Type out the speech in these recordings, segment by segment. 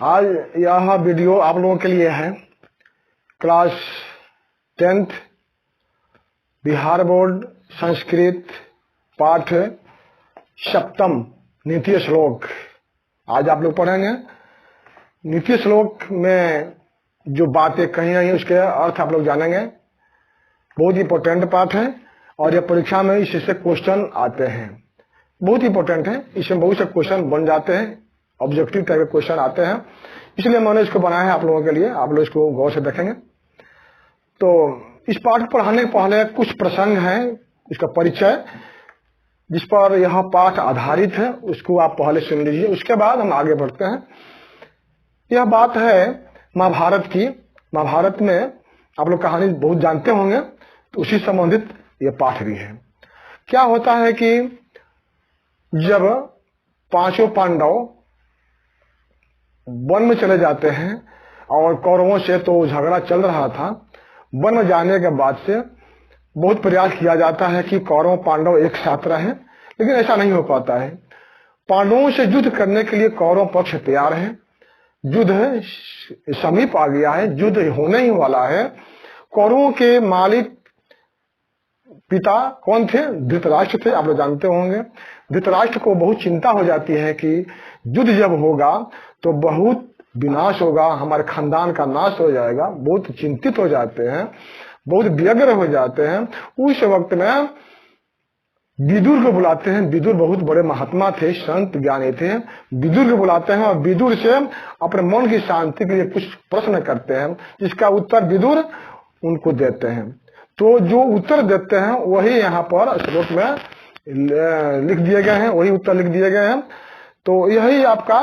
आज यह वीडियो आप लोगों के लिए है। Class 10th Bihar board Sanskrit पाठ सप्तम नित्य श्लोक। आज आप लोग पढ़ेंगे। नित्य श्लोक में जो बातें कही गई उसके अर्थ आप लोग जानेंगे। बहुत इंपॉर्टेंट पाठ है और यह परीक्षा में इससे क्वेश्चन आते हैं। बहुत इंपॉर्टेंट है, इसमें बहुत से क्वेश्चन बन जाते हैं, ऑब्जेक्टिव टाइप के क्वेश्चन आते हैं, इसलिए मैंने इसको बनाया है आप लोगों के लिए। आप लोग इसको गौर से देखेंगे। तो इस पाठ को पढ़ाने के पहले कुछ प्रसंग हैं, इसका परिचय जिस पर यह पाठ आधारित है उसको आप पहले सुन लीजिए, उसके बाद हम आगे बढ़ते हैं। यह बात है महाभारत की। महाभारत में आप लोग कहानी बहुत जानते होंगे, तो उसी संबंधित यह पाठ भी है। क्या होता है कि जब पांचों पांडव वन में चले जाते हैं और कौरवों से तो झगड़ा चल रहा था, वन में जाने के बाद से बहुत प्रयास किया जाता है कि कौरव पांडव एक साथ रहें, लेकिन ऐसा नहीं हो पाता है। पांडवों से युद्ध करने के लिए कौरव पक्ष तैयार है, युद्ध समीप आ गया है, युद्ध होने ही वाला है। कौरवों के मालिक पिता कौन थे? धृतराष्ट्र थे, आप लोग जानते होंगे। धृतराष्ट्र को बहुत चिंता हो जाती है कि युद्ध जब होगा तो बहुत विनाश होगा, हमारे खानदान का नाश हो जाएगा। बहुत चिंतित हो जाते हैं, बहुत व्यग्र हो जाते हैं। उस वक्त में विदुर को बुलाते हैं। विदुर बहुत बड़े महात्मा थे, संत ज्ञानी थे। विदुर को बुलाते हैं और विदुर से अपने मन की शांति के लिए कुछ प्रश्न करते हैं, जिसका उत्तर विदुर उनको देते हैं। तो जो उत्तर देते हैं वही यहाँ पर श्लोक में लिख दिए गए हैं, वही उत्तर लिख दिए गए हैं। तो यही आपका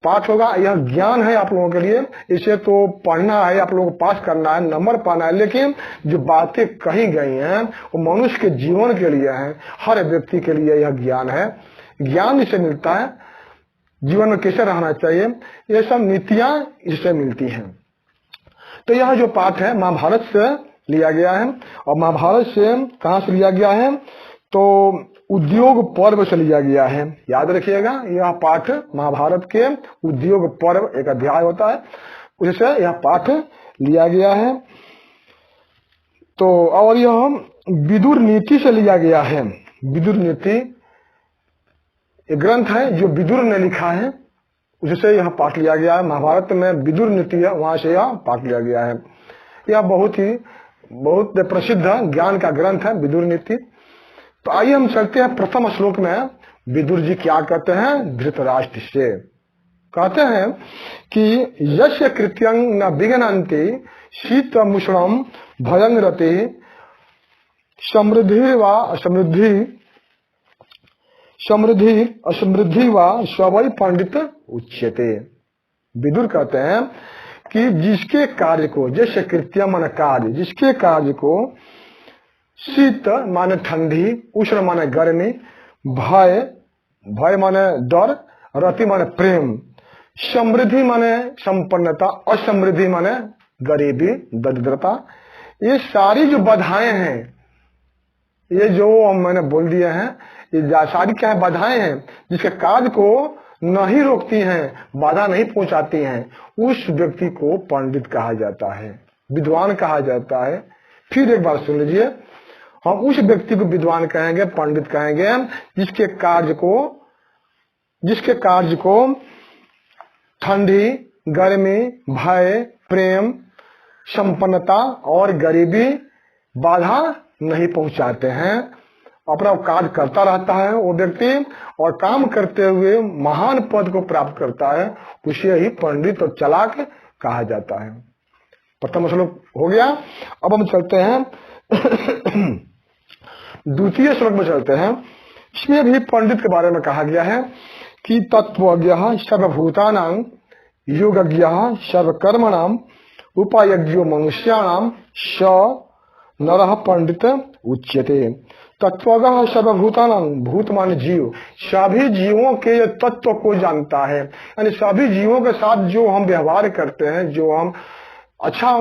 पाठ होगा। यह ज्ञान है आप लोगों के लिए, इसे तो पढ़ना है, आप लोगों को पास करना है, नंबर पाना है। लेकिन जो बातें कही गई हैं वो मनुष्य के जीवन के लिए है, हर व्यक्ति के लिए यह ज्ञान है। ज्ञान इससे मिलता है, जीवन में कैसे रहना चाहिए, ये सब नीतियां इससे मिलती हैं। तो यह जो पाठ है महाभारत से लिया गया है। और महाभारत से कहां से लिया गया है? तो उद्योग पर्व से लिया गया है। याद रखिएगा, यह पाठ महाभारत के उद्योग पर्व एक अध्याय होता है, उससे यह पाठ लिया गया है। तो और यह विदुर नीति से लिया गया है। विदुर नीति एक ग्रंथ है जो विदुर ने लिखा है, उससे यह पाठ लिया गया है। महाभारत में विदुर नीति है, वहां से यह पाठ लिया गया है। यह बहुत प्रसिद्ध ज्ञान का ग्रंथ है विदुर नीति। तो आइए हम चलते हैं प्रथम श्लोक में। विदुर जी क्या कहते हैं धृतराष्ट्र से? कहते हैं कि यस्य कृत्यं न विघ्नन्ति शीतमुष्णं भयं रति समृद्धि असमृद्धि वा स्वै पंडित उच्यते। विदुर कहते हैं कि जिसके कार्य को, जैसे कृत्य माने कार्य, जिसके कार्य को शीत माने ठंडी, उष्ण माने गर्मी, भय माने डर, रति माने प्रेम, समृद्धि माने संपन्नता, असमृद्धि माने गरीबी दरिद्रता। ये सारी जो बाधाएं हैं, ये जो मैंने बोल दिए हैं, ये सारी क्या है? बाधाएं हैं, जिसके कार्य को नहीं रोकती हैं, बाधा नहीं पहुंचाती हैं, उस व्यक्ति को पंडित कहा जाता है, विद्वान कहा जाता है। फिर एक बार सुन लीजिए, हम उस व्यक्ति को विद्वान कहेंगे, पंडित कहेंगे, जिसके कार्य को ठंडी, गर्मी, भय, प्रेम, संपन्नता और गरीबी बाधा नहीं पहुंचाते हैं। अपना कार्य करता रहता है वो व्यक्ति और काम करते हुए महान पद को प्राप्त करता है, उसे ही पंडित और चालाक कहा जाता है। प्रथम श्लोक हो गया। अब हम चलते हैं द्वितीय श्लोक में चलते हैं। इसमें भी पंडित के बारे में कहा गया है कि तत्वज्ञः सर्वभूतानां योगज्ञः सर्वकर्मणां उपायज्ञो मनुष्याणां स नरः पंडित उच्यते। तत्वज्ञः सर्वभूतानां, भूत माने जीव, सभी जीवों के तत्व को जानता है, यानी सभी जीवों के साथ जो हम व्यवहार करते हैं, जो हम अच्छा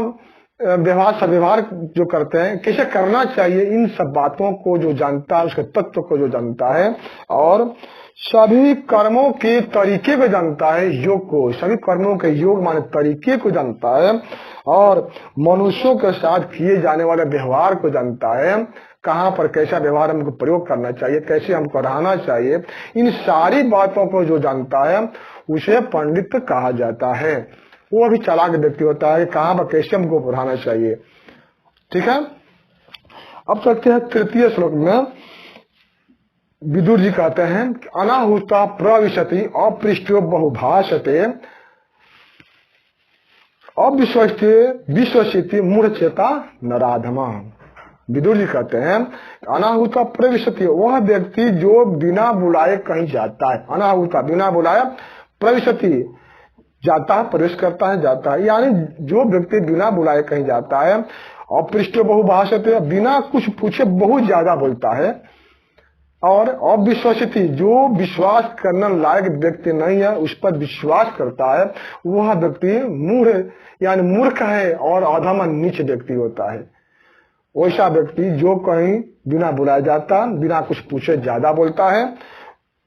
व्यवहार सदव्यवहार जो करते हैं, कैसे करना चाहिए, इन सब बातों को जो जानता है, उसके तत्व को जो जानता है और सभी कर्मों के तरीके को जानता है, योग को, सभी कर्मों के योग माने तरीके को जानता है और मनुष्यों के साथ किए जाने वाले व्यवहार को जानता है, कहाँ पर कैसा व्यवहार हमको प्रयोग करना चाहिए, कैसे हमको रहना चाहिए, इन सारी बातों को जो जानता है उसे पंडित कहा जाता है। वो भी चालाक व्यक्ति होता है, कहाँ पर कैसे हमको रहना चाहिए। ठीक है, अब चलते हैं तृतीय श्लोक में। विदुर जी कहते हैं अनाहुता प्रविशति अपृष्टो बहुभाषते अविश्वस्ते विश्वसिति मूढ़चेता नराधमा। विदुर जी कहते हैं अनाहुता प्रविशति, वह व्यक्ति जो बिना बुलाए कहीं जाता है, अनाहुता बिना बुलाए, प्रविशति जाता है, प्रवेश करता है, जाता है, यानी जो व्यक्ति बिना बुलाए कहीं जाता है, अपृष्टो बहुभाषते, बिना कुछ पूछे बहुत ज्यादा बोलता है, और अविश्वसिति, जो विश्वास करने लायक व्यक्ति नहीं है उस पर विश्वास करता है, वह व्यक्ति मूढ़ यानी मूर्ख है और अधम नीच व्यक्ति होता है। वैसा व्यक्ति जो कहीं बिना बुलाया जाता, बिना कुछ पूछे ज्यादा बोलता है,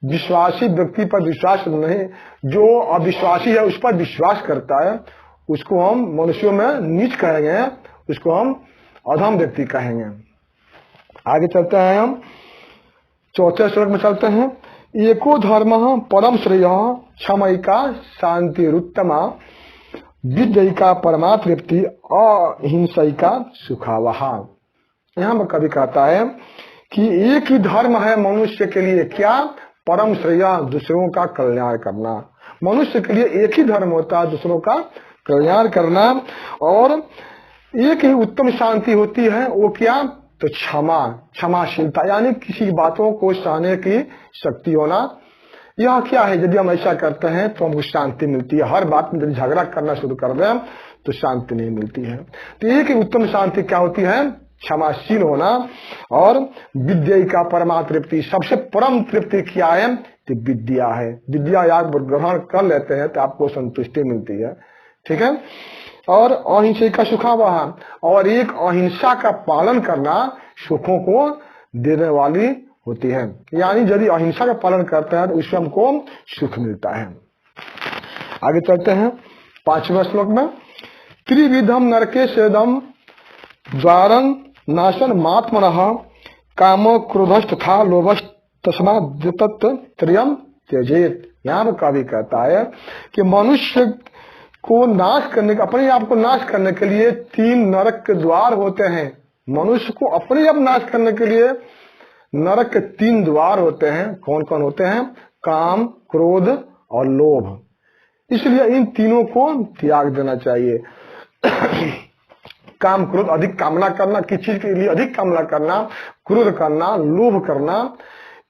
विश्वासी व्यक्ति पर विश्वास नहीं, जो अविश्वासी है उस पर विश्वास करता है, उसको हम मनुष्यों में नीच कहेंगे, उसको हम अधम व्यक्ति कहेंगे। आगे चलते हैं, हम चौथे श्लोक में चलते हैं। एको धर्म परम श्रेय क्षमयिका शांतिरुत्तमा विद्ययिका परमातृप्ति अहिंसयिका सुखावहा। यहाँ पर कवि कहता है कि एक ही धर्म है मनुष्य के लिए, क्या? परम श्रेय, दूसरों का कल्याण करना। मनुष्य के लिए एक ही धर्म होता है, दूसरों का कल्याण करना। और एक ही उत्तम शांति होती है, वो क्या? तो क्षमा, क्षमाशीलता, यानी किसी बातों को सहने की शक्ति होना। यह क्या है? यदि हम ऐसा करते हैं तो हमको शांति मिलती है। हर बात में यदि झगड़ा करना शुरू कर दें तो शांति नहीं मिलती है। तो एक ही उत्तम शांति क्या होती है? क्षमाशील होना। और विद्या का परमा तृप्ति, सबसे परम तृप्ति क्या है? तो विद्या है। विद्या आप ग्रहण कर लेते हैं तो आपको संतुष्टि मिलती है। ठीक है। और अहिंसा का सुखावह, और एक अहिंसा का पालन करना सुखों को देने वाली होती है। यानी यदि अहिंसा का पालन करते हैं तो उससे हमको सुख मिलता है। आगे चलते हैं 5वें श्लोक में। त्रिविधम नरके सेदम द्वारं नाशन मात्मनः काम क्रोधस्त था लोभस्त तस्मात् त्रियम त्यजेत। यहाँ पर कवि कहता है कि मनुष्य को नाश करने का, अपने आप को नाश करने के लिए 3 नरक के द्वार होते हैं। मनुष्य को अपने आप नाश करने के लिए नरक के 3 द्वार होते हैं। कौन कौन होते हैं? काम, क्रोध और लोभ। इसलिए इन तीनों को त्याग देना चाहिए। काम, क्रोध, अधिक कामना करना, किसी चीज के लिए अधिक कामना करना, क्रोध करना, लोभ करना,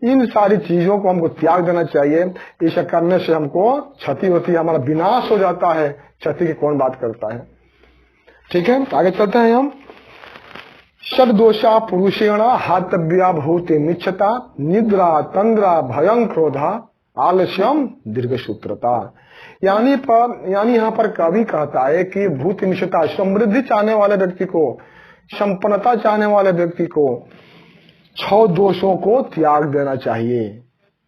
इन सारी चीजों को हमको त्याग देना चाहिए। ऐसा करने से हमको क्षति होती है, हमारा विनाश हो जाता है। क्षति की कौन बात करता है? ठीक है, आगे चलते हैं हम। षड्दोषा पुरुषेण हातव्या भूति मिच्छता निद्रा तंद्रा भयं क्रोधा आलस्यम दीर्घ सूत्रता। यानी यहाँ पर कवि कहता है कि भूति मिच्छता, समृद्धि चाहने वाले व्यक्ति को, संपन्नता चाहने वाले व्यक्ति को 6 दोषों को त्याग देना चाहिए।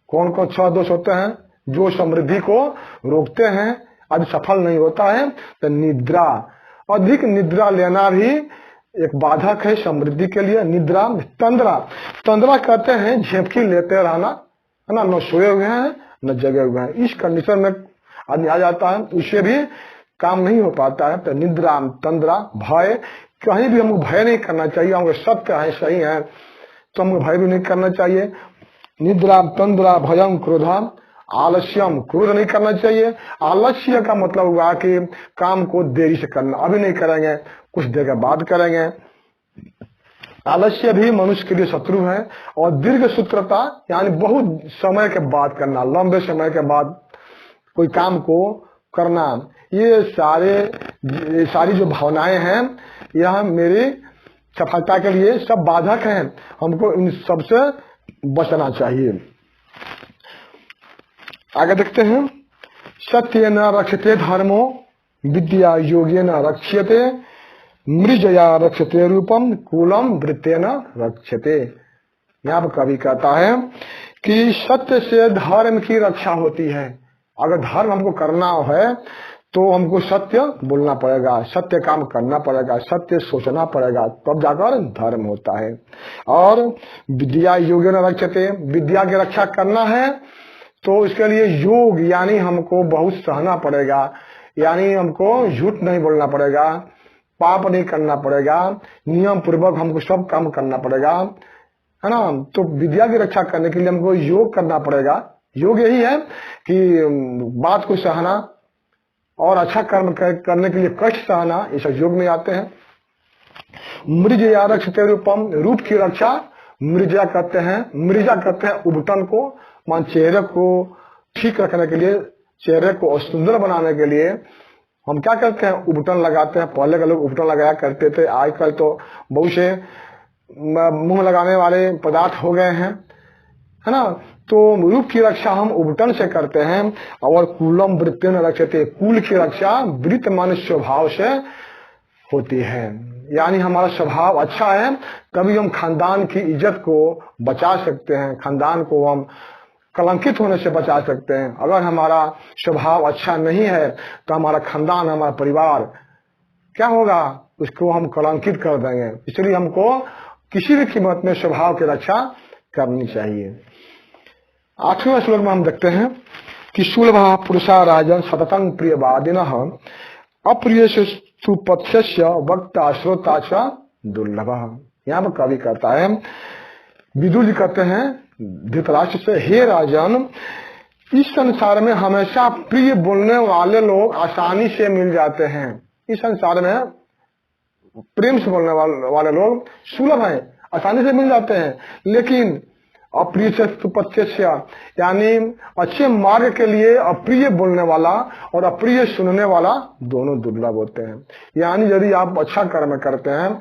कौन कौन 6 दोष होते हैं? जो समृद्धि को रोकते हैं, यदि सफल नहीं होता है तो निद्रा, अधिक निद्रा लेना भी एक बाधक है समृद्धि के लिए। निद्रा, तंद्रा, तंद्रा कहते हैं झेपकी लेते रहना, है ना, न सोए हुए हैं न जगे हुए हैं। इस कंडीशन में आदमी आ जाता है, उससे भी काम नहीं हो पाता है। तो निद्रा, तंद्रा, भय, कहीं भी हमको भय नहीं करना चाहिए। हमको सत्य है, सही है, तो हमको भय भी नहीं करना चाहिए। निद्रा तंद्रा भयं क्रोधा आलस्यम, क्रोध नहीं करना चाहिए। आलस्य का मतलब हुआ कि काम को देरी से करना, अभी नहीं करेंगे, कुछ देर के बाद करेंगे। आलस्य भी मनुष्य के लिए शत्रु है। और दीर्घ सूत्रता यानी बहुत समय के बाद करना, लंबे समय के बाद कोई काम को करना। ये सारी जो भावनाएं हैं, यह मेरी सफलता के लिए सब बाधक हैं। हमको इन सब से बचना चाहिए। आगे देखते हैं। सत्य न रक्षते धर्मो विद्या योगे न रक्ष्यते मृजया रक्षते रूपम कुलम वृत्तेन रक्षते। यहाँ पर कवि कहता है कि सत्य से धर्म की रक्षा होती है। अगर धर्म हमको करना है तो हमको सत्य बोलना पड़ेगा, सत्य काम करना पड़ेगा, सत्य सोचना पड़ेगा, तब जाकर धर्म होता है। और विद्या योगेन रक्षते, विद्या की रक्षा करना है तो इसके लिए योग यानी हमको बहुत सहना पड़ेगा, यानी हमको झूठ नहीं बोलना पड़ेगा, पाप नहीं करना पड़ेगा, नियम पूर्वक हमको सब काम करना पड़ेगा, है ना। तो विद्या की रक्षा करने के लिए हमको योग करना पड़ेगा। योग यही है कि बात को सहना और अच्छा कर्म करने के लिए कष्ट सहना, ये सब योग में आते हैं। मृजया रक्षते रूपम, रूप की रक्षा मृजा कहते हैं। मृजा कहते हैं उबटन को, मान चेहरे को ठीक रखने के लिए, चेहरे को सुंदर बनाने के लिए हम क्या करते हैं, उबटन लगाते हैं। पहले के लोग उबटन लगाया करते थे, आजकल तो बहुत से मुंह लगाने वाले पदार्थ हो गए हैं, है ना। तो रूप की रक्षा हम उबटन से करते हैं। और कुलम वृत्तेन रक्षते, कुल की रक्षा वृत्त मान स्वभाव से होती है, यानी हमारा स्वभाव अच्छा है तभी हम खानदान की इज्जत को बचा सकते हैं, खानदान को हम कलंकित होने से बचा सकते हैं। अगर हमारा स्वभाव अच्छा नहीं है तो हमारा खानदान, हमारा परिवार क्या होगा, उसको हम कलंकित कर देंगे। इसलिए हमको किसी भी कीमत में स्वभाव की रक्षा करनी चाहिए। 8वें श्लोक में हम देखते हैं कि सुलभा पुरुषा राजन सततं प्रियवादिनः अप्रिय सुपथ्यस्य वक्ता श्रोता च दुर्लभः। यहाँ पर कवि कहता है, विदुर जी कहते हैं धृतराष्ट्र से, हे राजन, इस संसार में हमेशा प्रिय बोलने वाले लोग आसानी से मिल जाते हैं। इस संसार में प्रेम से बोलने वाले लोग सुलभ हैं, आसानी से मिल जाते हैं। लेकिन अप्रिय से सुपथ्यस्य यानी अच्छे मार्ग के लिए अप्रिय बोलने वाला और अप्रिय सुनने वाला दोनों दुर्लभ होते हैं। यानी यदि आप अच्छा कर्म करते हैं,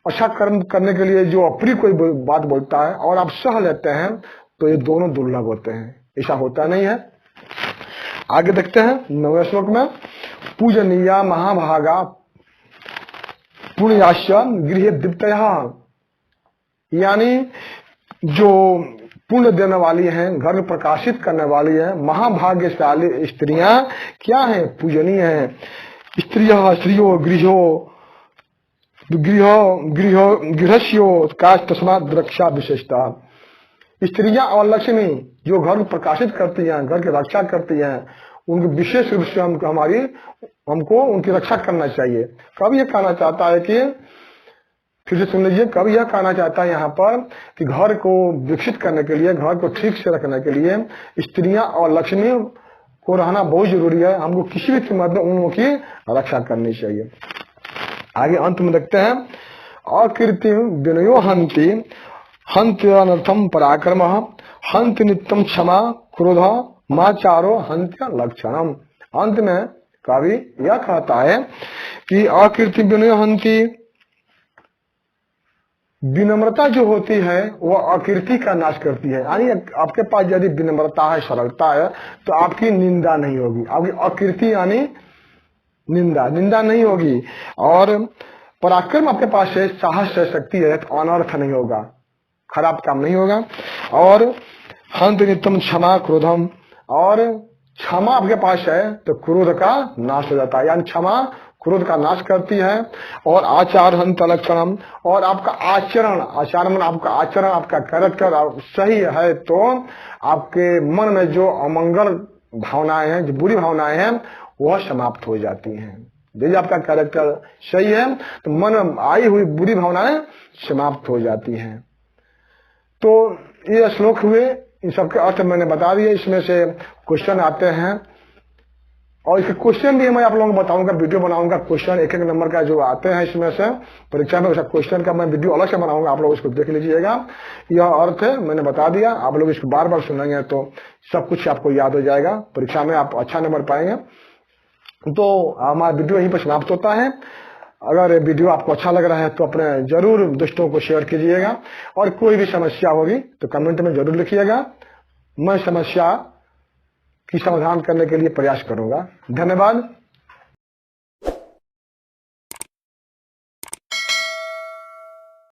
अच्छा कर्म करने के लिए जो अप्रिय कोई बात बोलता है और आप सह लेते हैं, तो ये दोनों दुर्लभ होते हैं, ऐसा होता नहीं है। आगे देखते हैं 9वें श्लोक में, पूजनीया महाभागा पुण्याश्य गृह दीप्तयः, यानी जो पुण्य देने वाली हैं, घर में प्रकाशित करने वाली है, महाभाग्यशाली स्त्रियां क्या है, पूजनीय है। स्त्रियः स्त्रियो गृहस्यो का तस्मात् रक्षा विशेषता। स्त्रियां और लक्ष्मी जो घर को प्रकाशित करती हैं, घर की रक्षा करती हैं, उनकी विशेष रूप से हमको उनकी रक्षा करना चाहिए। कभी यह कहना चाहता है कि, फिर से सुन लीजिए, कभी यह कहना चाहता है यहाँ पर कि घर को विकसित करने के लिए, घर को ठीक से रखने के लिए स्त्रियां और लक्ष्मी को रहना बहुत जरूरी है। हमको किसी भी कीमत में उनकी रक्षा करनी चाहिए। आगे अंत में देखते हैं, अकीर्ति विनयो हंति हंत्यनर्थम पराक्रम हंत नित्यम क्षमा क्रोध माचारो हंत्य लक्षणम। अंत में कवि यह कहता है कि अकीर्ति विनयो हंति, विनम्रता जो होती है वह अकीर्ति का नाश करती है। यानी आपके पास यदि विनम्रता है, सरलता है, तो आपकी निंदा नहीं होगी। आपकी अकीर्ति यानी निंदा नहीं होगी। और पराक्रम आपके पास है, साहस है, शक्ति है, तो अनर्थ नहीं होगा, खराब काम नहीं होगा। और हंत नित्यम क्षमा क्रोधम, और क्षमा आपके पास है तो क्रोध का नाश हो जाता है, यानी क्षमा क्रोध का नाश करती है। और आचार हंत लक्षणम, और आपका आचरण आपका आचरण, आपका कैरेक्टर सही है तो आपके मन में जो अमंगल भावनाएं हैं, जो बुरी भावनाएं हैं, वह समाप्त हो जाती हैं। यदि आपका कैरेक्टर सही है तो मन में आई हुई बुरी भावनाएं समाप्त हो जाती हैं। तो ये श्लोक हुए, इन सबके अर्थ मैंने बता दिए। इसमें से क्वेश्चन आते हैं और इसके क्वेश्चन भी मैं आप लोगों को बताऊंगा, वीडियो बनाऊंगा, क्वेश्चन एक नंबर का जो आते हैं इसमें से परीक्षा में, उसका क्वेश्चन का मैं वीडियो अलग से बनाऊंगा, आप लोग इसको देख लीजिएगा। यह अर्थ है, मैंने बता दिया, आप लोग इसको बार बार सुनेंगे तो सब कुछ आपको याद हो जाएगा, परीक्षा में आप अच्छा नंबर पाएंगे। तो हमारा वीडियो यहीं पर समाप्त होता है। अगर वीडियो आपको अच्छा लग रहा है तो अपने जरूर दोस्तों को शेयर कीजिएगा, और कोई भी समस्या होगी तो कमेंट में जरूर लिखिएगा, मैं समस्या की समाधान करने के लिए प्रयास करूंगा। धन्यवाद।